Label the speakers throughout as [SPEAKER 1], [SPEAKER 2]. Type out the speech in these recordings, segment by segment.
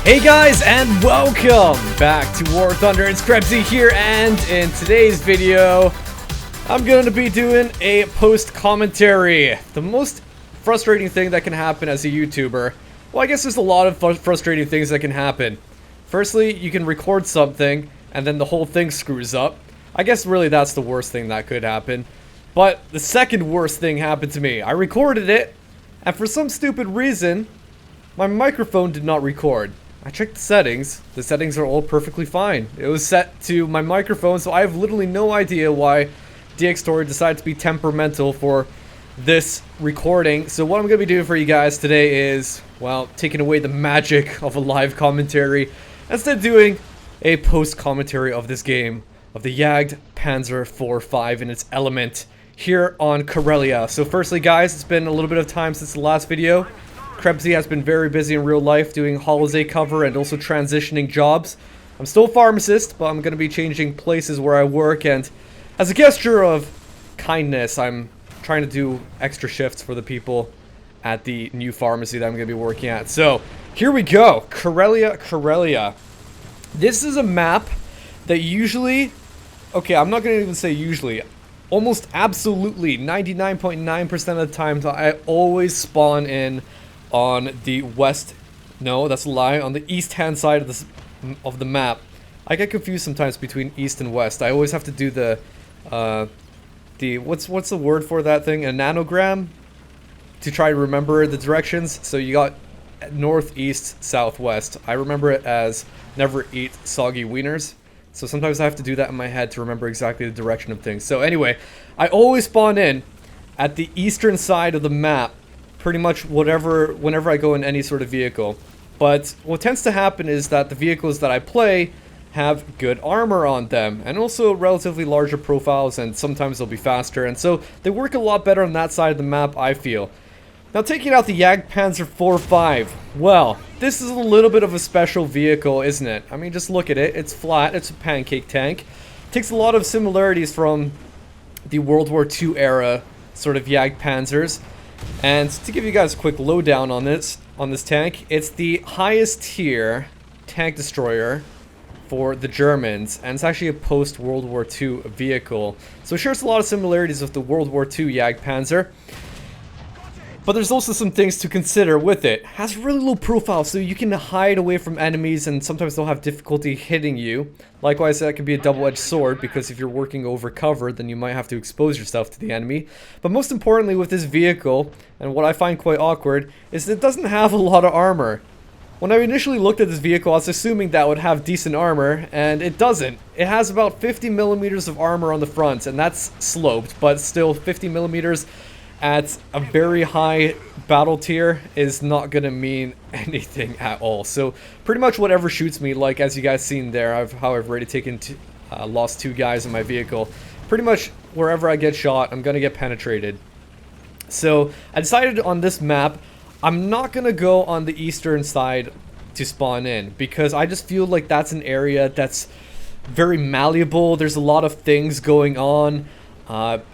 [SPEAKER 1] Hey guys, and welcome back to War Thunder. It's KrebsCOHO here, and in today's video, I'm going to be doing a post-commentary. The most frustrating thing that can happen as a YouTuber, well, I guess there's a lot of frustrating things that can happen. Firstly, you can record something, and then the whole thing screws up. I guess really that's the worst thing that could happen. But the second worst thing happened to me. I recorded it, and for some stupid reason, my microphone did not record. I checked the settings. The settings are all perfectly fine. It was set to my microphone, so I have literally no idea why DxTory decided to be temperamental for this recording. So what I'm going to be doing for you guys today is, well, taking away the magic of a live commentary, instead doing a post-commentary of this game, of the JagdPanzer 4.5 in its element, here on Carellia. So firstly, guys, it's been a little bit of time since the last video. KrebsCOHO has been very busy in real life doing holiday cover and also transitioning jobs. I'm still a pharmacist, but I'm going to be changing places where I work, and as a gesture of kindness, I'm trying to do extra shifts for the people at the new pharmacy that I'm going to be working at. So, here we go. Carellia. This is a map that usually, okay, I'm not going to even say usually, almost absolutely 99.9% of the times I always spawn in on the west, no, that's a lie, on the east-hand side of the map. I get confused sometimes between east and west. I always have to do the what's the word for that thing? A nanogram? To try to remember the directions. So you got north, east, southwest. I remember it as never eat soggy wieners. So sometimes I have to do that in my head to remember exactly the direction of things. So anyway, I always spawn in at the eastern side of the map, pretty much whenever I go in any sort of vehicle. But what tends to happen is that the vehicles that I play have good armor on them, and also relatively larger profiles, and sometimes they'll be faster, and so they work a lot better on that side of the map, I feel. Now, taking out the JagdPanzer 4.5, well, this is a little bit of a special vehicle, isn't it? I mean, just look at it. It's flat, it's a pancake tank. It takes a lot of similarities from the World War II era sort of JagdPanzers. And to give you guys a quick lowdown on this tank, it's the highest tier tank destroyer for the Germans, and it's actually a post-World War II vehicle. So it shares a lot of similarities with the World War II JagdPanzer. But there's also some things to consider with it. It has really low profile, so you can hide away from enemies, and sometimes they'll have difficulty hitting you. Likewise, that can be a double-edged sword, because if you're working over cover, then you might have to expose yourself to the enemy. But most importantly with this vehicle, and what I find quite awkward, is that it doesn't have a lot of armor. When I initially looked at this vehicle, I was assuming that it would have decent armor, and it doesn't. It has about 50 millimeters of armor on the front, and that's sloped, but still 50 millimeters at a very high battle tier is not gonna mean anything at all. So pretty much whatever shoots me, like as you guys seen there, I've already taken lost 2 guys in my vehicle. Pretty much wherever I get shot, I'm gonna get penetrated. So I decided on this map, I'm not gonna go on the eastern side to spawn in, because I just feel like that's an area that's very malleable. There's a lot of things going on.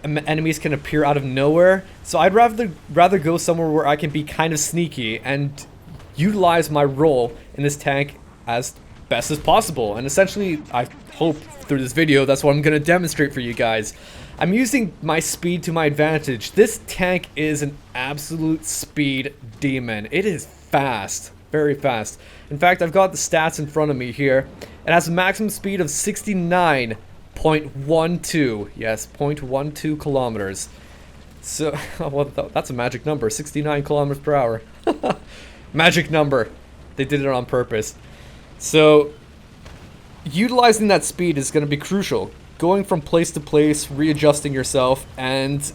[SPEAKER 1] Enemies can appear out of nowhere, so I'd rather go somewhere where I can be kind of sneaky and utilize my role in this tank as best as possible. And essentially, I hope through this video, that's what I'm going to demonstrate for you guys. I'm using my speed to my advantage. This tank is an absolute speed demon. It is fast, very fast. In fact, I've got the stats in front of me here. It has a maximum speed of 69.12, yes, 0.12 kilometers. So, well, that's a magic number, 69 kilometers per hour. Magic number. They did it on purpose. So, utilizing that speed is going to be crucial. Going from place to place, readjusting yourself, and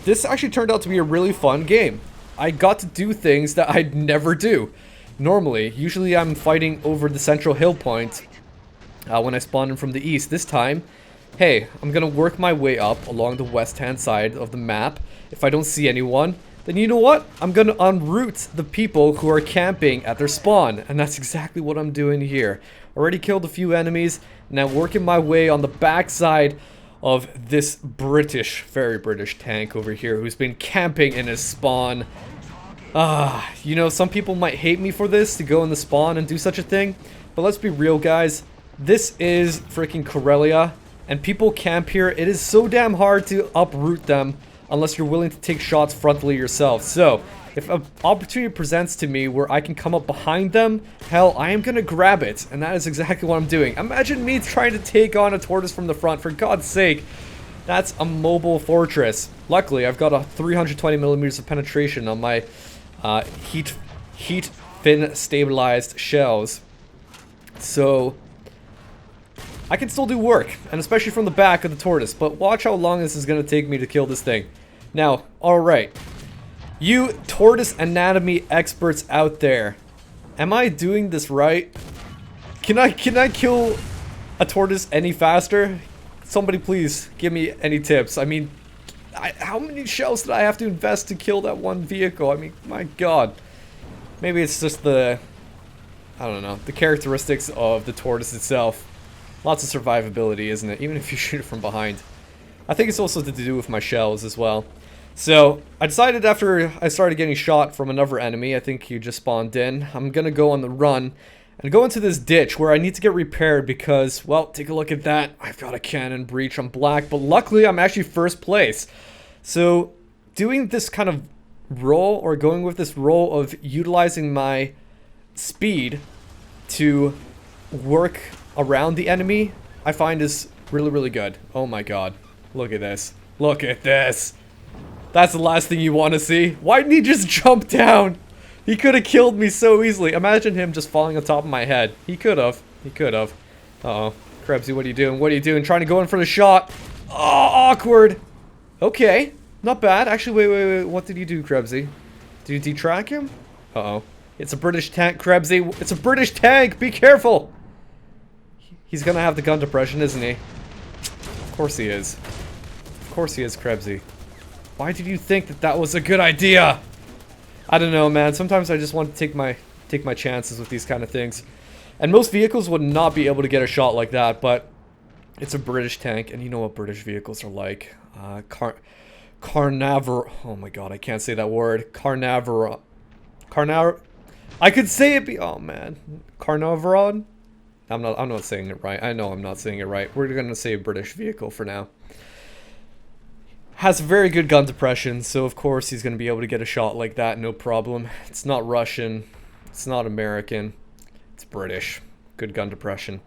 [SPEAKER 1] this actually turned out to be a really fun game. I got to do things that I'd never do normally. Usually I'm fighting over the central hill point when I spawn in from the east. This time, hey, I'm gonna work my way up along the west-hand side of the map. If I don't see anyone, then you know what? I'm gonna unroute the people who are camping at their spawn, and that's exactly what I'm doing here. Already killed a few enemies, now working my way on the backside of this very British tank over here who's been camping in his spawn You know, some people might hate me for this, to go in the spawn and do such a thing. But let's be real, guys. This is freaking Carellia, and people camp here. It is so damn hard to uproot them unless you're willing to take shots frontally yourself. So, if an opportunity presents to me where I can come up behind them, hell, I am gonna grab it. And that is exactly what I'm doing. Imagine me trying to take on a tortoise from the front, for God's sake. That's a mobile fortress. Luckily, I've got a 320 millimeters of penetration on my heat fin stabilized shells. So I can still do work, and especially from the back of the tortoise. But watch how long this is going to take me to kill this thing. Now, alright. You tortoise anatomy experts out there. Am I doing this right? Can I kill a tortoise any faster? Somebody please give me any tips. I mean, how many shells did I have to invest to kill that one vehicle? I mean, my god. Maybe it's just the, I don't know, the characteristics of the tortoise itself. Lots of survivability, isn't it? Even if you shoot it from behind. I think it's also to do with my shells as well. So, I decided after I started getting shot from another enemy, I think he just spawned in, I'm gonna go on the run and go into this ditch where I need to get repaired because, well, take a look at that. I've got a cannon breach, I'm black, but luckily I'm actually first place. So, doing this kind of role, or going with this role of utilizing my speed to work around the enemy, I find is really, really good. Oh my god. Look at this. Look at this. That's the last thing you want to see. Why didn't he just jump down? He could have killed me so easily. Imagine him just falling on top of my head. He could have. He could have. Uh-oh. Krebsy, what are you doing? What are you doing? Trying to go in for the shot. Oh, awkward. Okay. Not bad. Actually, wait. What did you do, Krebsy? Did you detrack him? Uh-oh. It's a British tank, Krebsy. It's a British tank. Be careful. He's gonna have the gun depression, isn't he? Of course he is. Of course he is, Krebsy. Why did you think that that was a good idea? I don't know, man. Sometimes I just want to take my chances with these kind of things. And most vehicles would not be able to get a shot like that, but it's a British tank, and you know what British vehicles are like. Carnivore. Oh my god, I can't say that word. Carnivore. I could say it. Oh man, Carnivore. I'm not saying it right. I know I'm not saying it right. We're gonna say a British vehicle for now. Has very good gun depression, so of course he's gonna be able to get a shot like that, no problem. It's not Russian. It's not American. It's British. Good gun depression.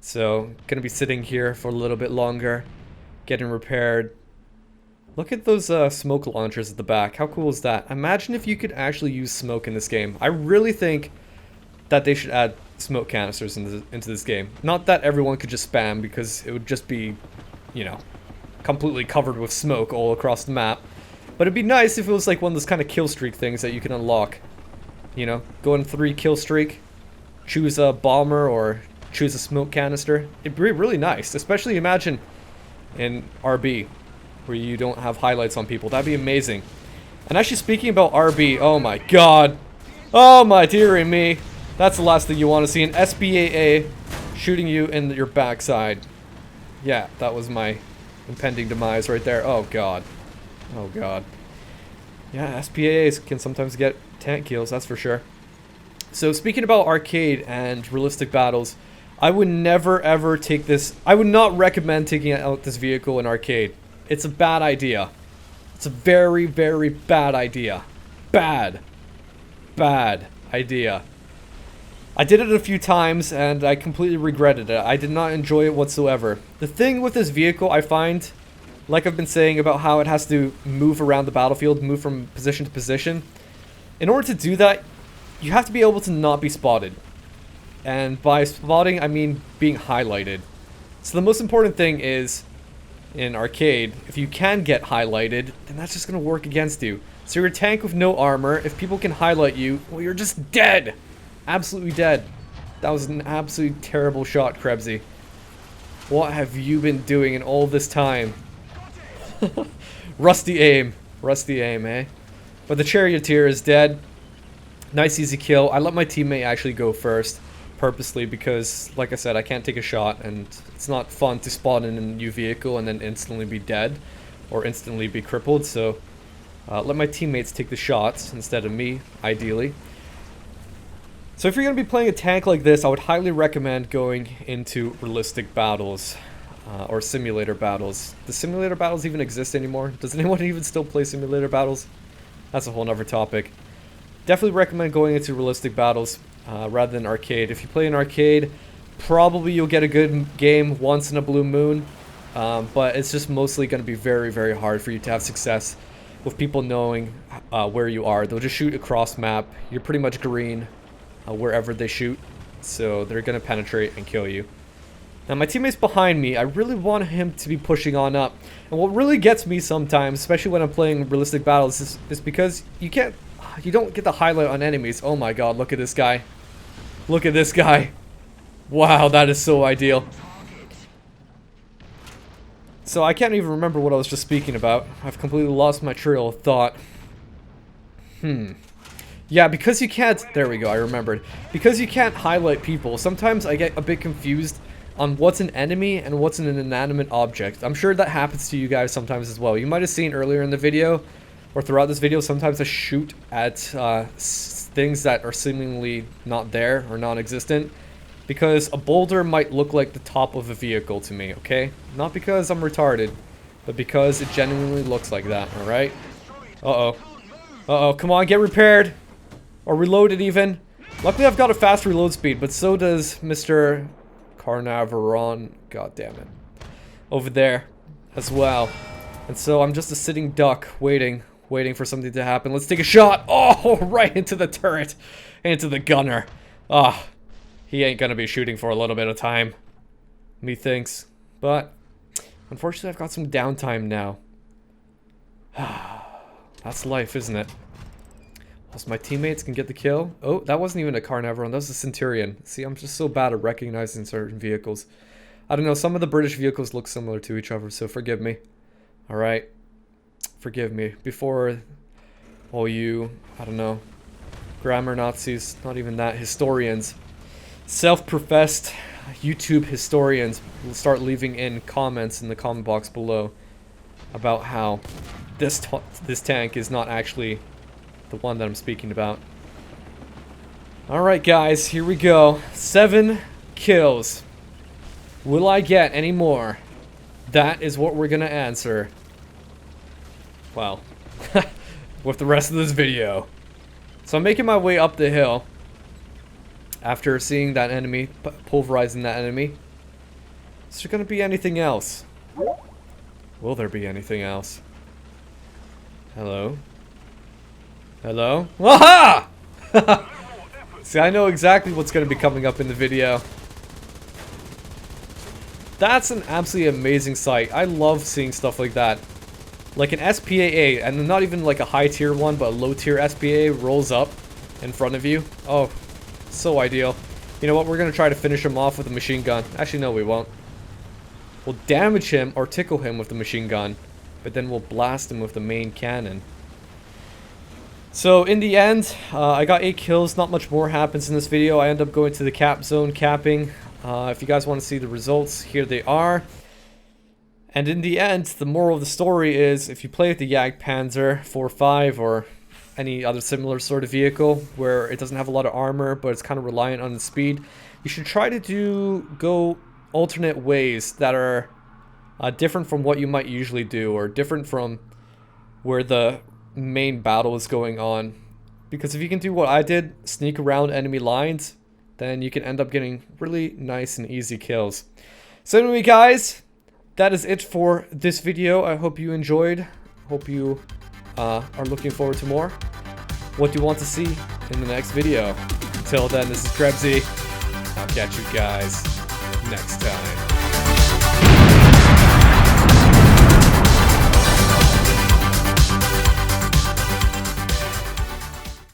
[SPEAKER 1] So, gonna be sitting here for a little bit longer, getting repaired. Look at those smoke launchers at the back. How cool is that? Imagine if you could actually use smoke in this game. I really think that they should add smoke canisters into this game. Not that everyone could just spam, because it would just be, you know, completely covered with smoke all across the map. But it'd be nice if it was like one of those kind of kill streak things that you can unlock. You know, go in 3 kill streak, choose a bomber or choose a smoke canister. It'd be really nice, especially imagine in RB, where you don't have highlights on people. That'd be amazing. And actually, speaking about RB, oh my god. Oh my dearie me. That's the last thing you want to see, an SBAA shooting you in your backside. Yeah, that was my impending demise right there. Oh god. Oh god. Yeah, SPAAs can sometimes get tank kills, that's for sure. So speaking about arcade and realistic battles, I would never ever take this. I would not recommend taking out this vehicle in arcade. It's a bad idea. It's a very, very bad idea. Bad idea. I did it a few times and I completely regretted it. I did not enjoy it whatsoever. The thing with this vehicle, I find, like I've been saying about how it has to move around the battlefield, move from position to position. In order to do that, you have to be able to not be spotted. And by spotting, I mean being highlighted. So the most important thing is, in arcade, if you can get highlighted, then that's just going to work against you. So you're a tank with no armor. If people can highlight you, well, you're just dead. Absolutely dead. That was an absolutely terrible shot, Krebsy. What have you been doing in all this time? Rusty aim, eh? But the charioteer is dead. Nice easy kill. I let my teammate actually go first, purposely, because, like I said, I can't take a shot, and it's not fun to spawn in a new vehicle and then instantly be dead, or instantly be crippled, so Let my teammates take the shots instead of me, ideally. So if you're going to be playing a tank like this, I would highly recommend going into realistic battles. Or simulator battles. Do simulator battles even exist anymore? Does anyone even still play simulator battles? That's a whole nother topic. Definitely recommend going into realistic battles rather than arcade. If you play an arcade, probably you'll get a good game once in a blue moon. But it's just mostly going to be very, very hard for you to have success with people knowing where you are. They'll just shoot across map. You're pretty much green wherever they shoot. So they're going to penetrate and kill you. Now my teammate's behind me. I really want him to be pushing on up. And what really gets me sometimes, especially when I'm playing realistic battles, is because you don't get the highlight on enemies. Oh my god, look at this guy. Look at this guy. Wow, that is so ideal. So I can't even remember what I was just speaking about. I've completely lost my trail of thought. Yeah, because you can't... There we go, I remembered. Because you can't highlight people, sometimes I get a bit confused on what's an enemy and what's an inanimate object. I'm sure that happens to you guys sometimes as well. You might have seen earlier in the video, or throughout this video, sometimes I shoot at things that are seemingly not there or non-existent. Because a boulder might look like the top of a vehicle to me, okay? Not because I'm retarded, but because it genuinely looks like that, alright? Uh-oh. Uh-oh, come on, get repaired! Or reloaded even. Luckily I've got a fast reload speed, but so does Mr. Carnavaron, god damn it, over there as well. And so I'm just a sitting duck waiting for something to happen. Let's take a shot. Oh, right into the turret, into the gunner. Ah, he ain't gonna be shooting for a little bit of time, methinks. But unfortunately I've got some downtime now. That's life, isn't it? Plus my teammates can get the kill. Oh, that wasn't even a Carnavaron, that was a Centurion. See, I'm just so bad at recognizing certain vehicles. I don't know, some of the British vehicles look similar to each other, so forgive me. Alright. Forgive me. Before all you, I don't know, grammar Nazis, not even that, historians, self-professed YouTube historians will start leaving in comments in the comment box below about how this tank is not actually the one that I'm speaking about. Alright guys, here we go. 7 kills. Will I get any more? That is what we're gonna answer. Well, with the rest of this video. So I'm making my way up the hill after seeing that enemy, pulverizing that enemy. Is there gonna be anything else? Will there be anything else? Hello? Hello? Waha! See, I know exactly what's going to be coming up in the video. That's an absolutely amazing sight. I love seeing stuff like that. Like an SPAA, and not even like a high tier one, but a low tier SPAA rolls up in front of you. Oh, so ideal. You know what? We're going to try to finish him off with a machine gun. Actually, no, we won't. We'll damage him or tickle him with the machine gun, but then we'll blast him with the main cannon. So in the end, I got 8 kills, not much more happens in this video. I end up going to the cap zone capping. If you guys want to see the results, here they are. And in the end, the moral of the story is, if you play with the JagdPanzer 4.5 or any other similar sort of vehicle where it doesn't have a lot of armor, but it's kind of reliant on the speed, you should try to go alternate ways that are different from what you might usually do, or different from where the main battle is going on. Because if you can do what I did, sneak around enemy lines, then you can end up getting really nice and easy kills. So anyway guys, that is it for this video. I hope you enjoyed. Hope you are looking forward to more. What do you want to see in the next video? Until then, this is KrebsCOHO. I'll catch you guys next time.